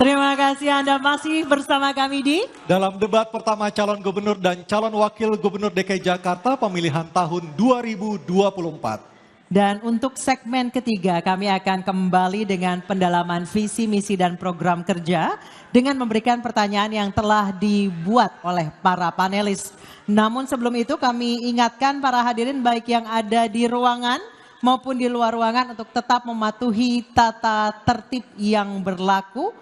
Terima kasih Anda masih bersama kami di dalam debat pertama calon gubernur dan calon wakil gubernur DKI Jakarta pemilihan tahun 2024. Dan untuk segmen ketiga kami akan kembali dengan pendalaman visi, misi dan program kerja dengan memberikan pertanyaan yang telah dibuat oleh para panelis. Namun sebelum itu kami ingatkan para hadirin baik yang ada di ruangan maupun di luar ruangan untuk tetap mematuhi tata tertib yang berlaku.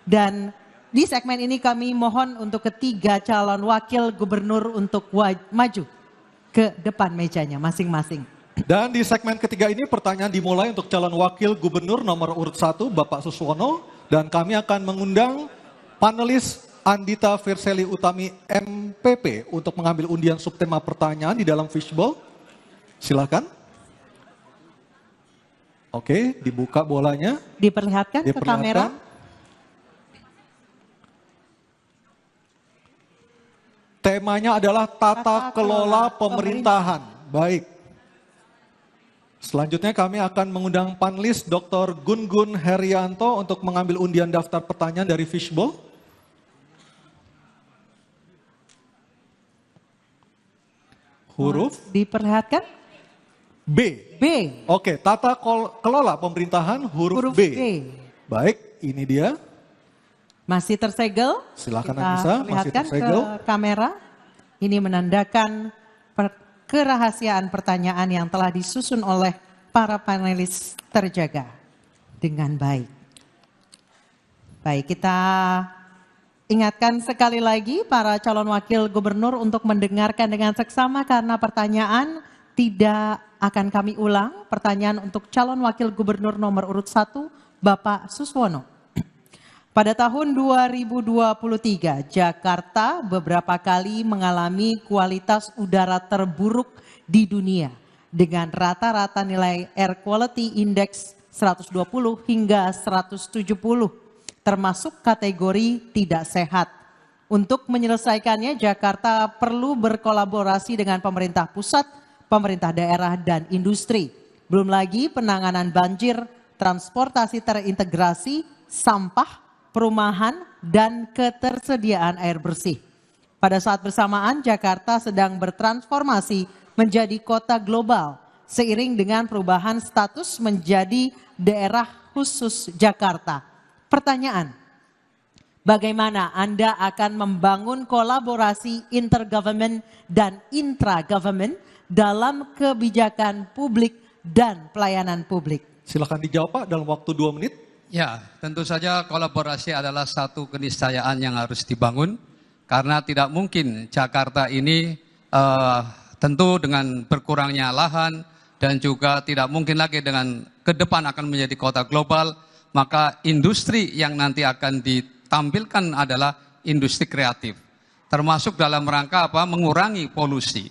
Dan di segmen ini kami mohon untuk ketiga calon wakil gubernur untuk maju ke depan mejanya masing-masing. Dan di segmen ketiga ini pertanyaan dimulai untuk calon wakil gubernur nomor urut 1 Bapak Suswono. Dan kami akan mengundang panelis Andita Firseli Utami MPP untuk mengambil undian subtema pertanyaan di dalam fishbowl. Silakan. Oke, dibuka bolanya. Diperlihatkan ke kamera. Temanya adalah tata kelola pemerintahan. Baik. Selanjutnya kami akan mengundang panelis Dr. Gun-Gun Herianto untuk mengambil undian daftar pertanyaan dari fishbowl. Huruf diperlihatkan B. B. Oke, tata kelola pemerintahan huruf B. Baik, ini dia. Masih tersegel. Silakan kita Anissa, masih tersegel. Ke kamera. Ini menandakan kerahasiaan pertanyaan yang telah disusun oleh para panelis terjaga dengan baik. Baik, kita ingatkan sekali lagi para calon wakil gubernur untuk mendengarkan dengan seksama karena pertanyaan tidak akan kami ulang. Pertanyaan untuk calon wakil gubernur nomor urut 1 Bapak Suswono. Pada tahun 2023, Jakarta beberapa kali mengalami kualitas udara terburuk di dunia dengan rata-rata nilai Air Quality Index 120 hingga 170, termasuk kategori tidak sehat. Untuk menyelesaikannya, Jakarta perlu berkolaborasi dengan pemerintah pusat, pemerintah daerah, dan industri. Belum lagi penanganan banjir, transportasi terintegrasi, sampah, perumahan, dan ketersediaan air bersih. Pada saat bersamaan, Jakarta sedang bertransformasi menjadi kota global seiring dengan perubahan status menjadi daerah khusus Jakarta. Pertanyaan, bagaimana Anda akan membangun kolaborasi intergovernment dan intra-government dalam kebijakan publik dan pelayanan publik? Silakan dijawab Pak dalam waktu 2 menit. Ya, tentu saja kolaborasi adalah satu keniscayaan yang harus dibangun karena tidak mungkin Jakarta ini tentu dengan berkurangnya lahan dan juga tidak mungkin lagi dengan ke depan akan menjadi kota global, maka industri yang nanti akan ditampilkan adalah industri kreatif. Termasuk dalam rangka apa? Mengurangi polusi.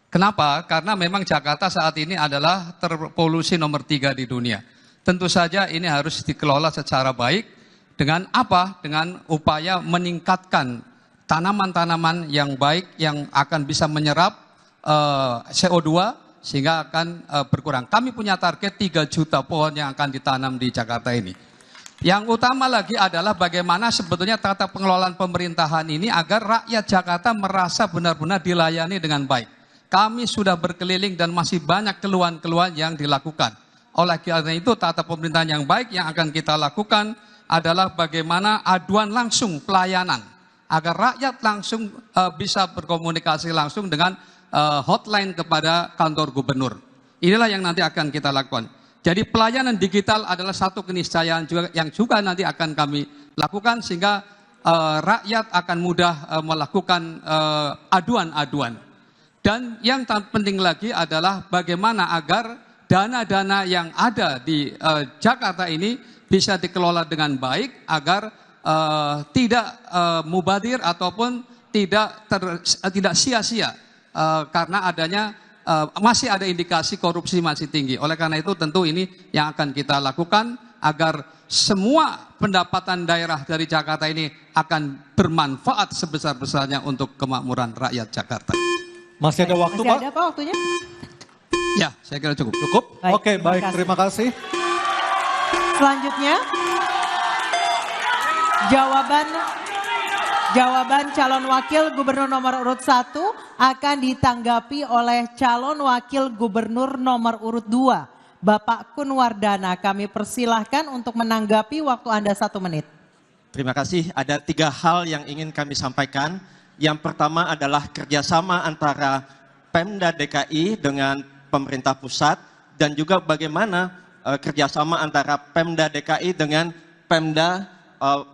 Kenapa? Karena memang Jakarta saat ini adalah terpolusi nomor 3 di dunia. Tentu saja ini harus dikelola secara baik dengan apa? Dengan upaya meningkatkan tanaman-tanaman yang baik yang akan bisa menyerap CO2 sehingga akan berkurang. Kami punya target 3 juta pohon yang akan ditanam di Jakarta ini. Yang utama lagi adalah bagaimana sebetulnya tata pengelolaan pemerintahan ini agar rakyat Jakarta merasa benar-benar dilayani dengan baik. Kami sudah berkeliling dan masih banyak keluhan-keluhan yang dilakukan. Oleh karena itu tata pemerintahan yang baik yang akan kita lakukan adalah bagaimana aduan langsung pelayanan agar rakyat langsung bisa berkomunikasi langsung dengan hotline kepada kantor gubernur. Inilah yang nanti akan kita lakukan. Jadi pelayanan digital adalah satu keniscayaan juga yang juga nanti akan kami lakukan sehingga rakyat akan mudah melakukan aduan-aduan. Dan yang penting lagi adalah bagaimana agar dana-dana yang ada di Jakarta ini bisa dikelola dengan baik agar tidak mubadir ataupun tidak sia-sia karena adanya masih ada indikasi korupsi masih tinggi. Oleh karena itu tentu ini yang akan kita lakukan agar semua pendapatan daerah dari Jakarta ini akan bermanfaat sebesar-besarnya untuk kemakmuran rakyat Jakarta. Masih ada waktu, Pak? Masih ada Pak waktunya? Ya, saya kira cukup. Cukup? Baik, Oke, baik. Terima kasih. Selanjutnya Jawaban calon wakil gubernur nomor urut 1 akan ditanggapi oleh calon wakil gubernur nomor urut 2, Bapak Kunwardana. Kami persilahkan untuk menanggapi, waktu Anda 1 menit. Terima kasih. Ada 3 hal yang ingin kami sampaikan. Yang pertama adalah kerjasama antara Pemda DKI dengan pemerintah pusat dan juga bagaimana kerjasama antara Pemda DKI dengan Pemda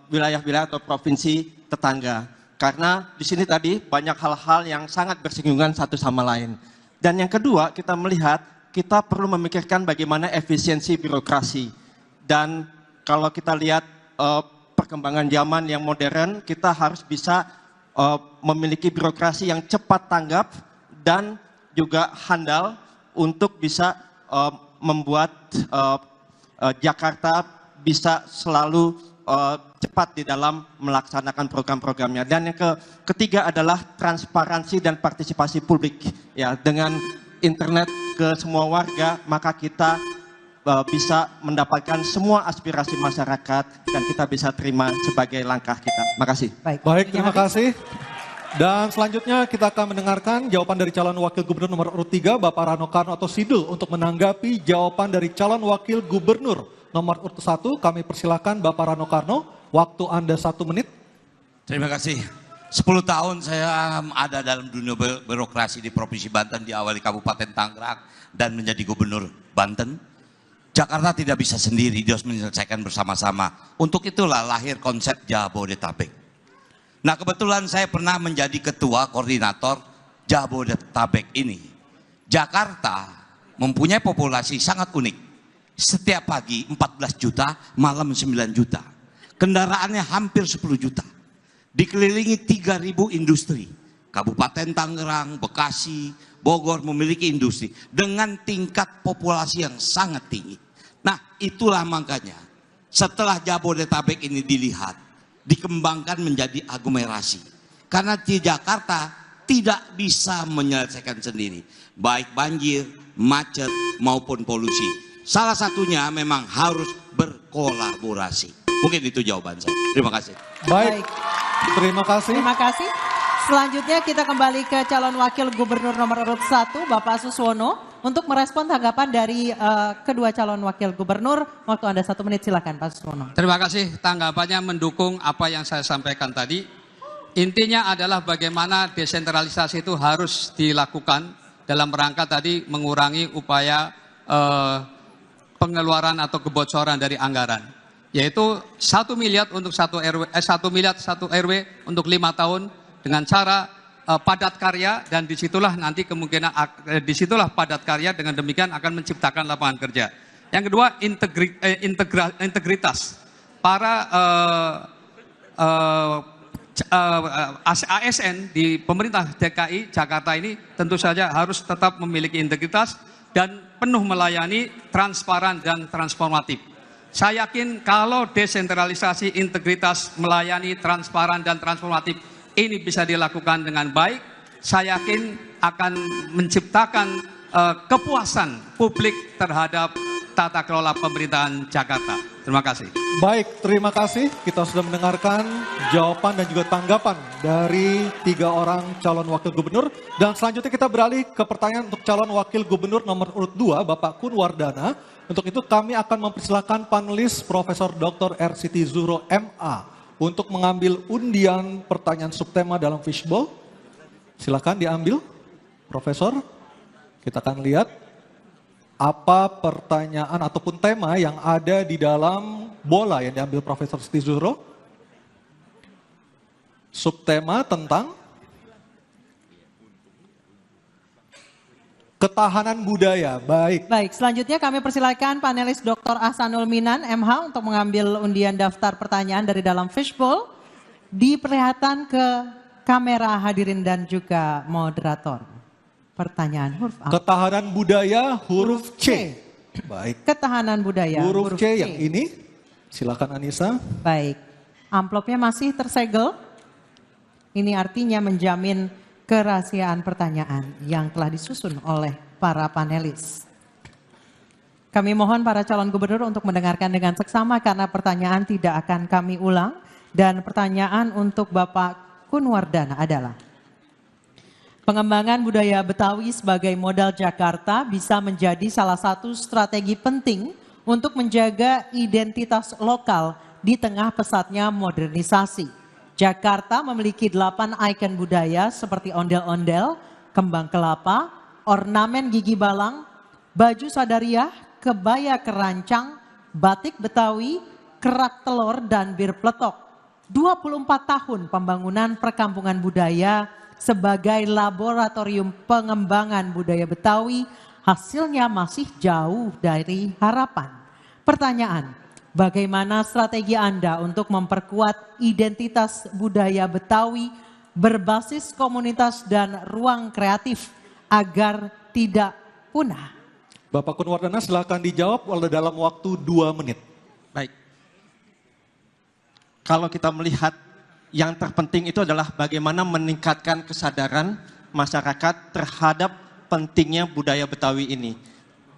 wilayah-wilayah atau provinsi tetangga. Karena di sini tadi banyak hal-hal yang sangat bersinggungan satu sama lain. Dan yang kedua, kita melihat kita perlu memikirkan bagaimana efisiensi birokrasi. Dan kalau kita lihat perkembangan zaman yang modern, kita harus bisa memiliki birokrasi yang cepat tanggap dan juga handal untuk bisa membuat Jakarta bisa selalu cepat di dalam melaksanakan program-programnya. Dan yang ketiga adalah transparansi dan partisipasi publik. Ya, dengan internet ke semua warga, maka kita bisa mendapatkan semua aspirasi masyarakat dan kita bisa terima sebagai langkah kita. Makasih. Baik, terima kasih. Dan selanjutnya kita akan mendengarkan jawaban dari calon wakil gubernur nomor urut 3, Bapak Rano Karno atau Sidul, untuk menanggapi jawaban dari calon wakil gubernur nomor urut 1. Kami persilakan Bapak Rano Karno, waktu Anda 1 menit. Terima kasih. 10 tahun saya ada dalam dunia birokrasi di Provinsi Banten, diawali Kabupaten Tangerang dan menjadi gubernur Banten. Jakarta tidak bisa sendiri, dia harus menyelesaikan bersama-sama. Untuk itulah lahir konsep Jabodetabek. Nah, kebetulan saya pernah menjadi ketua koordinator Jabodetabek ini. Jakarta mempunyai populasi sangat unik. Setiap pagi 14 juta, malam 9 juta. Kendaraannya hampir 10 juta. Dikelilingi 3.000 industri. Kabupaten Tangerang, Bekasi, Bogor memiliki industri dengan tingkat populasi yang sangat tinggi. Nah, itulah makanya setelah Jabodetabek ini dilihat, dikembangkan menjadi aglomerasi. Karena di Jakarta tidak bisa menyelesaikan sendiri. Baik banjir, macet, maupun polusi. Salah satunya memang harus berkolaborasi. Mungkin itu jawaban saya. Terima kasih. Baik, terima kasih. Terima kasih. Selanjutnya kita kembali ke calon wakil gubernur nomor urut 1, Bapak Suswono, untuk merespon tanggapan dari kedua calon wakil gubernur. Waktu Anda 1 menit, silakan Pak Suswono. Terima kasih, tanggapannya mendukung apa yang saya sampaikan tadi. Intinya adalah bagaimana desentralisasi itu harus dilakukan dalam rangka tadi mengurangi upaya pengeluaran atau kebocoran dari anggaran. Yaitu 1 miliar untuk 1 RW, 1 miliar 1 RW untuk 5 tahun dengan cara padat karya, dan disitulah nanti kemungkinan disitulah padat karya, dengan demikian akan menciptakan lapangan kerja. Yang kedua, integritas para ASN di pemerintah DKI Jakarta ini tentu saja harus tetap memiliki integritas dan penuh melayani, transparan dan transformatif. Saya yakin kalau desentralisasi, integritas, melayani, transparan dan transformatif ini bisa dilakukan dengan baik, saya yakin akan menciptakan kepuasan publik terhadap tata kelola pemerintahan Jakarta. Terima kasih. Baik, terima kasih. Kita sudah mendengarkan jawaban dan juga tanggapan dari 3 orang calon wakil gubernur. Dan selanjutnya kita beralih ke pertanyaan untuk calon wakil gubernur nomor urut 2, Bapak Kunwardana. Untuk itu kami akan mempersilahkan panelis Profesor Dr. R. Siti Zuhro MA untuk mengambil undian pertanyaan subtema dalam fishbowl. Silakan diambil, Profesor. Kita akan lihat apa pertanyaan ataupun tema yang ada di dalam bola yang diambil Profesor Siti Zuhro. Subtema tentang ketahanan budaya. Baik. Baik, selanjutnya kami persilakan panelis Dr. Ahsanul Minan MH untuk mengambil undian daftar pertanyaan dari dalam fishbowl. Diperlihatkan ke kamera hadirin dan juga moderator. Pertanyaan huruf A. Ketahanan budaya huruf C. Baik. Ketahanan budaya Huruf C yang ini. Silakan Anissa. Baik. Amplopnya masih tersegel. Ini artinya menjamin kerahasiaan pertanyaan yang telah disusun oleh para panelis. Kami mohon para calon gubernur untuk mendengarkan dengan seksama karena pertanyaan tidak akan kami ulang. Dan pertanyaan untuk Bapak Kunwardana adalah, pengembangan budaya Betawi sebagai modal Jakarta bisa menjadi salah satu strategi penting untuk menjaga identitas lokal di tengah pesatnya modernisasi. Jakarta memiliki 8 ikon budaya seperti ondel-ondel, kembang kelapa, ornamen gigi balang, baju sadariah, kebaya kerancang, batik Betawi, kerak telur, dan bir peletok. 24 tahun pembangunan perkampungan budaya sebagai laboratorium pengembangan budaya Betawi, hasilnya masih jauh dari harapan. Pertanyaan, bagaimana strategi Anda untuk memperkuat identitas budaya Betawi berbasis komunitas dan ruang kreatif agar tidak punah? Bapak Kunwardana silakan dijawab dalam waktu 2 menit. Baik. Kalau kita melihat yang terpenting itu adalah bagaimana meningkatkan kesadaran masyarakat terhadap pentingnya budaya Betawi ini.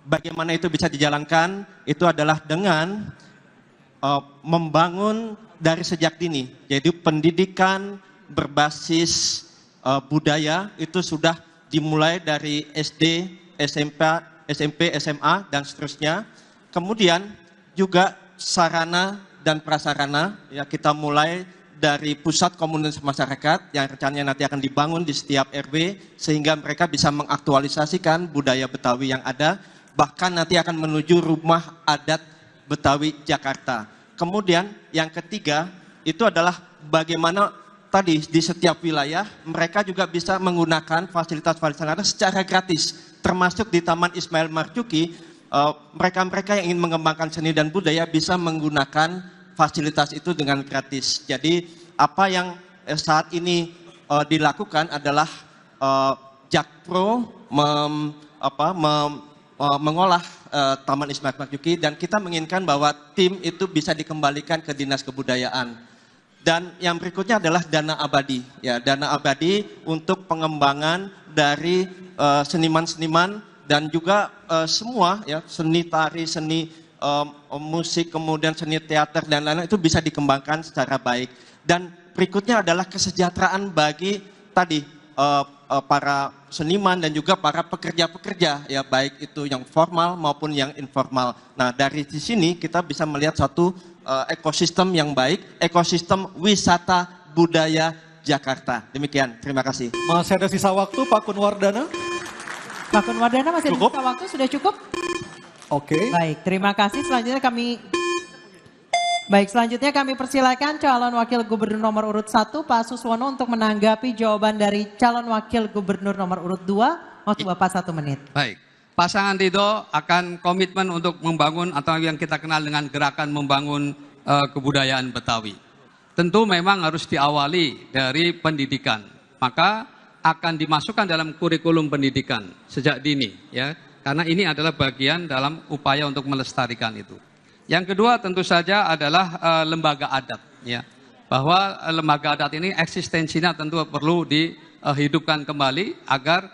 Bagaimana itu bisa dijalankan? Itu adalah dengan membangun dari sejak dini. Jadi pendidikan berbasis budaya itu sudah dimulai dari SD, SMP, SMA, dan seterusnya. Kemudian juga sarana dan prasarana, ya kita mulai dari pusat komunitas masyarakat yang rencananya nanti akan dibangun di setiap RW sehingga mereka bisa mengaktualisasikan budaya Betawi yang ada, bahkan nanti akan menuju rumah adat Betawi Jakarta. Kemudian yang ketiga itu adalah bagaimana tadi di setiap wilayah mereka juga bisa menggunakan fasilitas-fasilitas yang ada secara gratis, termasuk di Taman Ismail Marzuki. Mereka-mereka yang ingin mengembangkan seni dan budaya bisa menggunakan fasilitas itu dengan gratis. Jadi apa yang saat ini dilakukan adalah Jakpro mengolah Taman Ismail Marzuki, dan kita menginginkan bahwa tim itu bisa dikembalikan ke Dinas Kebudayaan. Dan yang berikutnya adalah dana abadi, ya dana abadi untuk pengembangan dari seniman-seniman dan juga semua ya seni tari, seni musik, kemudian seni teater dan lain-lain itu bisa dikembangkan secara baik. Dan berikutnya adalah kesejahteraan bagi tadi para seniman dan juga para pekerja-pekerja ya, baik itu yang formal maupun yang informal. Nah, dari di sini kita bisa melihat satu ekosistem yang baik, ekosistem wisata budaya Jakarta. Demikian, terima kasih. Masih ada sisa waktu Pak Kunwardana? Pak Kunwardana masih Cukup? ada sisa waktu, sudah cukup? Oke. Baik, terima kasih. Selanjutnya kami persilakan calon wakil gubernur nomor urut 1 Pak Suswono untuk menanggapi jawaban dari calon wakil gubernur nomor urut 2. Waktu Bapak 1 menit. Baik, pasangan Ridho akan komitmen untuk membangun atau yang kita kenal dengan gerakan membangun kebudayaan Betawi. Tentu memang harus diawali dari pendidikan, maka akan dimasukkan dalam kurikulum pendidikan sejak dini, ya, karena ini adalah bagian dalam upaya untuk melestarikan itu. Yang kedua tentu saja adalah lembaga adat, ya, bahwa lembaga adat ini eksistensinya tentu perlu dihidupkan kembali agar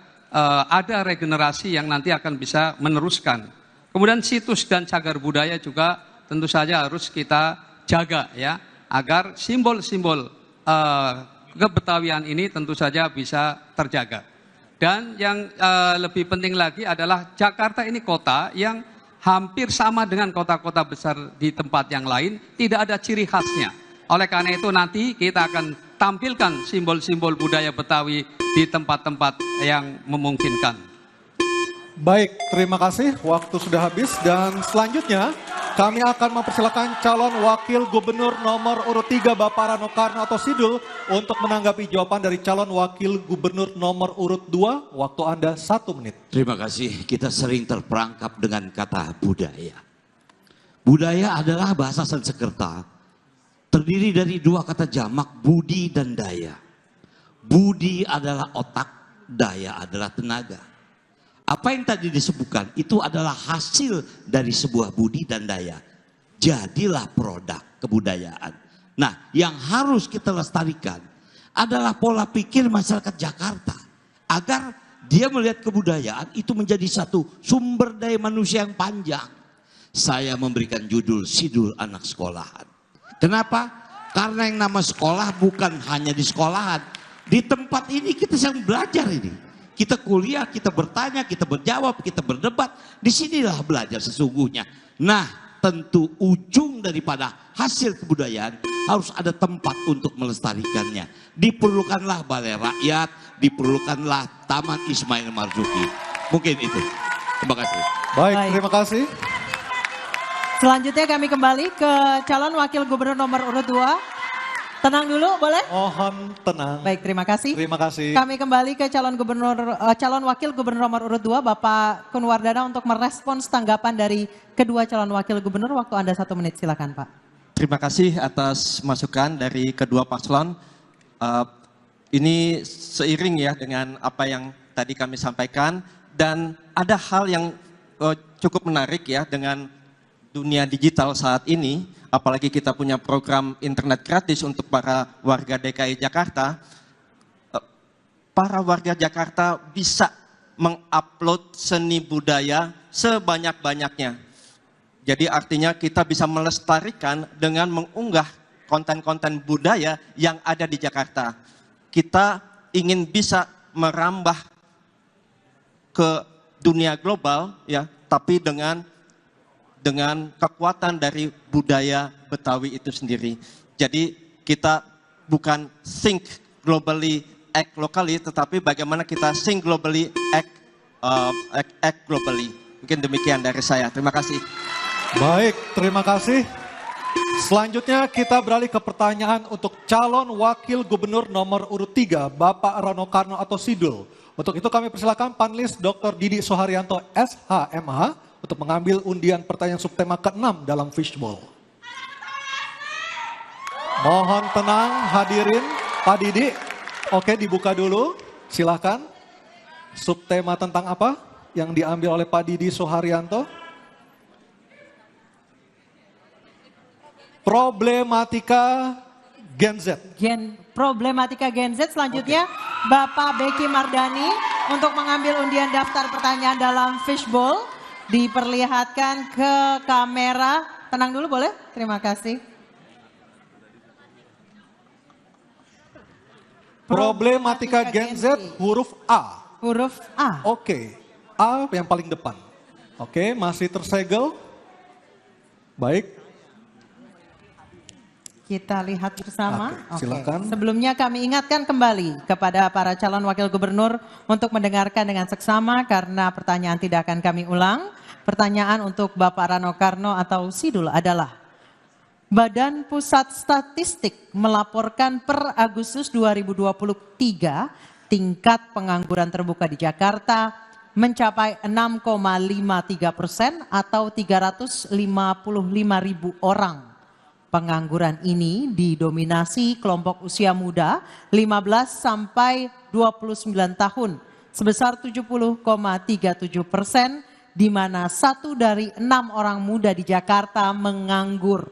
ada regenerasi yang nanti akan bisa meneruskan. Kemudian situs dan cagar budaya juga tentu saja harus kita jaga, ya, agar simbol-simbol kebetawian ini tentu saja bisa terjaga. Dan yang lebih penting lagi adalah Jakarta ini kota yang hampir sama dengan kota-kota besar di tempat yang lain, tidak ada ciri khasnya. Oleh karena itu nanti kita akan tampilkan simbol-simbol budaya Betawi di tempat-tempat yang memungkinkan. Baik, terima kasih. Waktu sudah habis dan selanjutnya kami akan mempersilakan calon wakil gubernur nomor urut 3 Bapak Rano Karno atau Sidul untuk menanggapi jawaban dari calon wakil gubernur nomor urut 2. Waktu Anda 1 menit. Terima kasih. Kita sering terperangkap dengan kata budaya. Budaya adalah bahasa Sanskerta, terdiri dari 2 kata jamak, budi dan daya. Budi adalah otak, daya adalah tenaga. Apa yang tadi disebutkan itu adalah hasil dari sebuah budi dan daya. Jadilah produk kebudayaan. Nah, yang harus kita lestarikan adalah pola pikir masyarakat Jakarta. Agar dia melihat kebudayaan itu menjadi satu sumber daya manusia yang panjang. Saya memberikan judul Sidul Anak Sekolahan. Kenapa? Karena yang nama sekolah bukan hanya di sekolahan. Di tempat ini kita sedang belajar ini. Kita kuliah, kita bertanya, kita berjawab, kita berdebat. Disinilah belajar sesungguhnya. Nah, tentu ujung daripada hasil kebudayaan harus ada tempat untuk melestarikannya. Diperlukanlah balai rakyat, diperlukanlah Taman Ismail Marzuki. Mungkin itu. Terima kasih. Baik, terima kasih. Selanjutnya kami kembali ke calon wakil gubernur nomor urut 2. Tenang dulu boleh? Mohon tenang. Baik, terima kasih. Terima kasih. Kami kembali ke calon wakil gubernur nomor urut 2 Bapak Kunwardana untuk merespons tanggapan dari kedua calon wakil gubernur. Waktu Anda 1 menit, silakan Pak. Terima kasih atas masukan dari kedua paslon. Ini seiring ya dengan apa yang tadi kami sampaikan, dan ada hal yang cukup menarik ya dengan dunia digital saat ini, apalagi kita punya program internet gratis untuk para warga DKI Jakarta. Para warga Jakarta bisa mengupload seni budaya sebanyak-banyaknya. Jadi artinya kita bisa melestarikan dengan mengunggah konten-konten budaya yang ada di Jakarta. Kita ingin bisa merambah ke dunia global ya, tapi dengan kekuatan dari budaya Betawi itu sendiri. Jadi kita bukan think globally, act locally, tetapi bagaimana kita think globally, act globally. Mungkin demikian dari saya. Terima kasih. Baik, terima kasih. Selanjutnya kita beralih ke pertanyaan untuk calon wakil gubernur nomor urut 3, Bapak Rano Karno atau Sidul. Untuk itu kami persilakan panelis Dr. Didi Soeharyanto SHMH untuk mengambil undian pertanyaan subtema ke-6 dalam fishbowl. Mohon tenang hadirin, Pak Didi. Oke, dibuka dulu, silakan. Subtema tentang apa yang diambil oleh Pak Didi Soeharyanto? Problematika Gen Z. Problematika Gen Z. Selanjutnya Bapak Beki Mardani untuk mengambil undian daftar pertanyaan dalam fishbowl. Diperlihatkan ke kamera. Tenang dulu boleh? Terima kasih. Problematika Gen Z huruf A. Huruf A. Oke, A yang paling depan. Oke, masih tersegel. Baik. Kita lihat bersama. Oke, silakan. Sebelumnya kami ingatkan kembali kepada para calon wakil gubernur untuk mendengarkan dengan seksama karena pertanyaan tidak akan kami ulang. Pertanyaan untuk Bapak Rano Karno atau Sidul adalah, Badan Pusat Statistik melaporkan per Agustus 2023 tingkat pengangguran terbuka di Jakarta mencapai 6,53% atau 355.000 orang. Pengangguran ini didominasi kelompok usia muda 15 sampai 29 tahun sebesar 70,37%, di mana 1 dari 6 orang muda di Jakarta menganggur.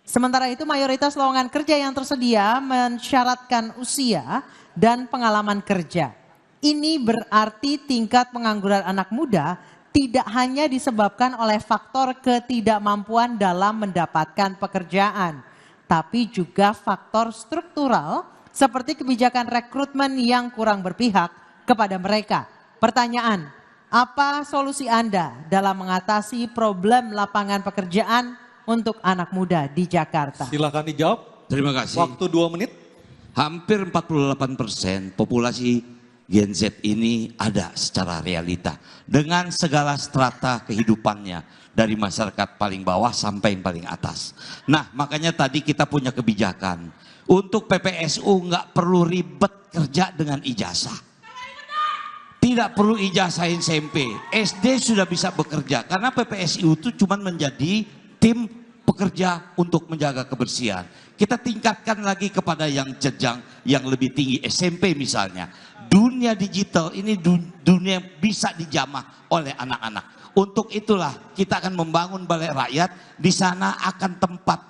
Sementara itu mayoritas lowongan kerja yang tersedia mensyaratkan usia dan pengalaman kerja. Ini berarti tingkat pengangguran anak muda tidak hanya disebabkan oleh faktor ketidakmampuan dalam mendapatkan pekerjaan, tapi juga faktor struktural seperti kebijakan rekrutmen yang kurang berpihak kepada mereka. Pertanyaan, apa solusi Anda dalam mengatasi problem lapangan pekerjaan untuk anak muda di Jakarta? Silakan dijawab. Terima kasih. Waktu 2 menit. Hampir 48% populasi Gen Z ini ada secara realita. Dengan segala strata kehidupannya. Dari masyarakat paling bawah sampai yang paling atas. Nah, makanya tadi kita punya kebijakan. Untuk PPSU nggak perlu ribet kerja dengan ijazah. Tidak perlu ijazah SMP. SD sudah bisa bekerja. Karena PPSU itu cuma menjadi tim pekerja untuk menjaga kebersihan. Kita tingkatkan lagi kepada yang jenjang yang lebih tinggi, SMP misalnya. Dunia digital ini dunia bisa dijamah oleh anak-anak. Untuk itulah kita akan membangun balai rakyat. Di sana akan tempat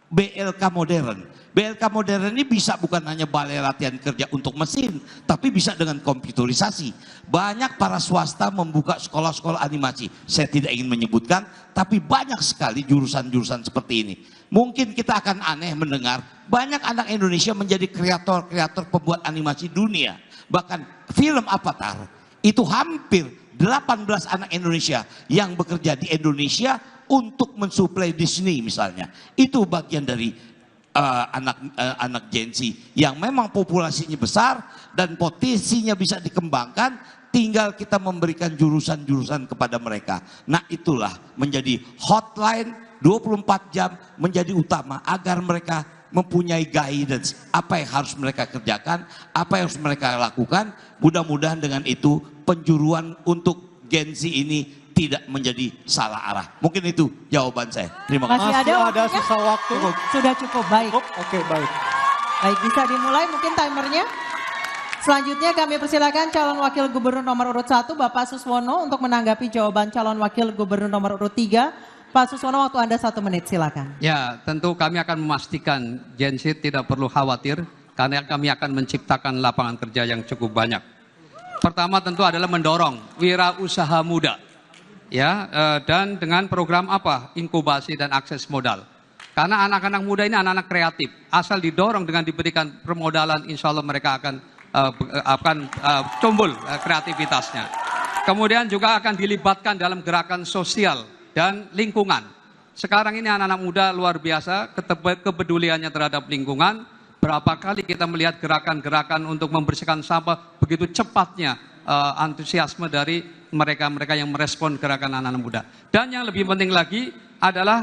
BLK modern. BLK modern ini bisa bukan hanya balai latihan kerja untuk mesin, tapi bisa dengan komputerisasi. Banyak para swasta membuka sekolah-sekolah animasi. Saya tidak ingin menyebutkan, tapi banyak sekali jurusan-jurusan seperti ini. Mungkin kita akan aneh mendengar, banyak anak Indonesia menjadi kreator-kreator pembuat animasi dunia. Bahkan film Avatar, itu hampir 18 anak Indonesia yang bekerja di Indonesia untuk mensuplai Disney misalnya. Itu bagian dari anak Gen Z yang memang populasinya besar dan potensinya bisa dikembangkan, tinggal kita memberikan jurusan-jurusan kepada mereka. Nah itulah menjadi hotline 24 jam menjadi utama agar mereka mempunyai guidance apa yang harus mereka kerjakan, apa yang harus mereka lakukan. Mudah-mudahan dengan itu penjuruan untuk Gen Z ini tidak menjadi salah arah. Mungkin itu jawaban saya. Terima kasih. Masih ada sisa waktu. Sudah cukup, baik. Oke, baik. Baik, bisa dimulai mungkin timernya. Selanjutnya kami persilakan calon wakil gubernur nomor urut 1 Bapak Suswono untuk menanggapi jawaban calon wakil gubernur nomor urut 3. Pak Suswono, waktu Anda 1 menit, silakan. Ya, tentu kami akan memastikan Gen Z tidak perlu khawatir karena kami akan menciptakan lapangan kerja yang cukup banyak. Pertama tentu adalah mendorong wirausaha muda. Ya, dan dengan program apa? Inkubasi dan akses modal. Karena anak-anak muda ini anak-anak kreatif. Asal didorong dengan diberikan permodalan, insya Allah mereka akan cumbul kreativitasnya. Kemudian juga akan dilibatkan dalam gerakan sosial dan lingkungan. Sekarang ini anak-anak muda luar biasa kepeduliannya terhadap lingkungan. Berapa kali kita melihat gerakan-gerakan untuk membersihkan sampah, begitu cepatnya antusiasme dari mereka-mereka yang merespon gerakan anak-anak muda. Dan yang lebih penting lagi adalah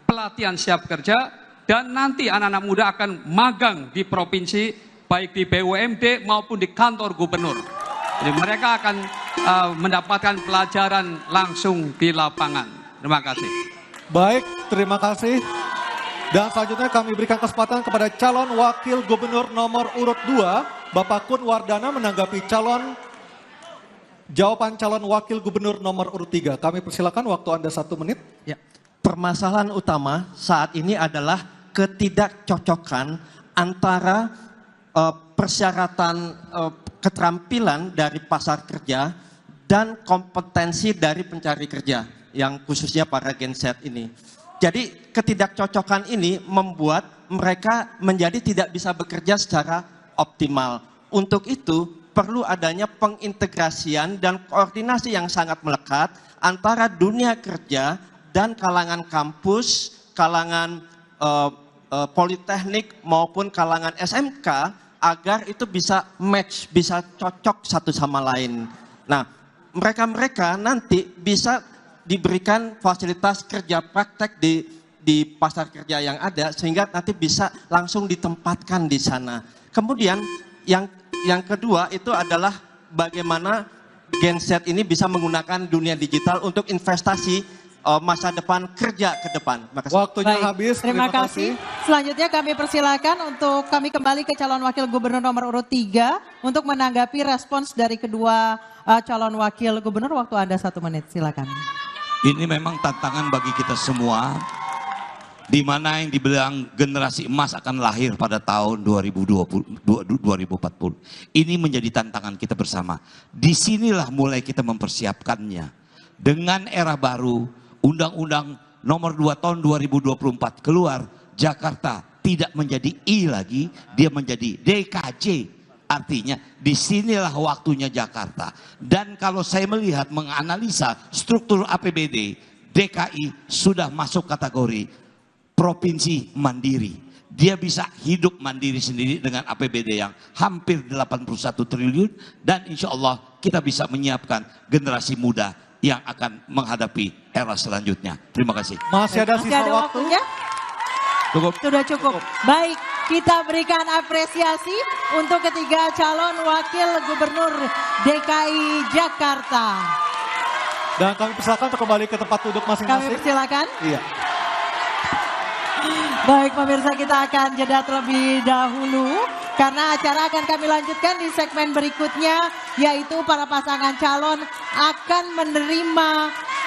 pelatihan siap kerja, dan nanti anak-anak muda akan magang di provinsi, baik di BUMD maupun di kantor gubernur. Jadi mereka akan mendapatkan pelajaran langsung di lapangan. Terima kasih. Baik, terima kasih. Dan selanjutnya kami berikan kesempatan kepada calon wakil gubernur nomor urut 2, Bapak Kun Wardana, menanggapi jawaban calon wakil gubernur nomor urut 3. Kami persilakan, waktu Anda 1 menit. Ya, permasalahan utama saat ini adalah ketidakcocokan antara persyaratan keterampilan dari pasar kerja dan kompetensi dari pencari kerja, yang khususnya para Gen Z ini. Jadi ketidakcocokan ini membuat mereka menjadi tidak bisa bekerja secara optimal. Untuk itu perlu adanya pengintegrasian dan koordinasi yang sangat melekat antara dunia kerja dan kalangan kampus, kalangan politeknik maupun kalangan SMK, agar itu bisa match, bisa cocok satu sama lain. Nah, mereka-mereka nanti bisa diberikan fasilitas kerja praktek di pasar kerja yang ada, sehingga nanti bisa langsung ditempatkan di sana. Kemudian yang kedua itu adalah bagaimana Gen Z ini bisa menggunakan dunia digital untuk investasi masa depan kerja ke depan. Makasih. Waktunya Baik, habis. terima kasih. Selanjutnya kami persilakan untuk kami kembali ke calon wakil gubernur nomor urut 3 untuk menanggapi respons dari kedua calon wakil gubernur. Waktu Anda 1 menit, silakan. Ini memang tantangan bagi kita semua, di mana yang dibilang generasi emas akan lahir pada tahun 2040. Ini menjadi tantangan kita bersama. Disinilah mulai kita mempersiapkannya. Dengan era baru, Undang-Undang nomor 2 tahun 2024 keluar, Jakarta tidak menjadi I lagi, dia menjadi DKJ. Artinya disinilah waktunya Jakarta. Dan kalau saya melihat, menganalisa struktur APBD, DKI sudah masuk kategori provinsi mandiri. Dia bisa hidup mandiri sendiri dengan APBD yang hampir 81 triliun. Dan insya Allah kita bisa menyiapkan generasi muda yang akan menghadapi era selanjutnya. Terima kasih. Masih ada sisa waktu. Waktunya? Cukup. Sudah cukup. Baik, kita berikan apresiasi untuk ketiga calon wakil gubernur DKI Jakarta. Dan kami persilakan untuk kembali ke tempat duduk Kami masing-masing. persilakan. Iya. Baik pemirsa, kita akan jeda terlebih dahulu karena acara akan kami lanjutkan di segmen berikutnya, yaitu para pasangan calon akan menerima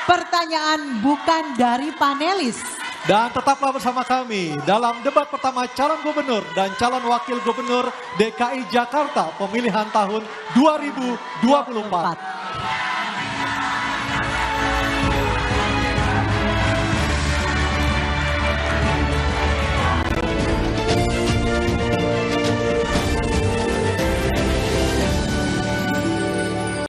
pertanyaan bukan dari panelis, Dan tetaplah bersama kami dalam debat pertama calon gubernur dan calon wakil gubernur DKI Jakarta pemilihan tahun 2024.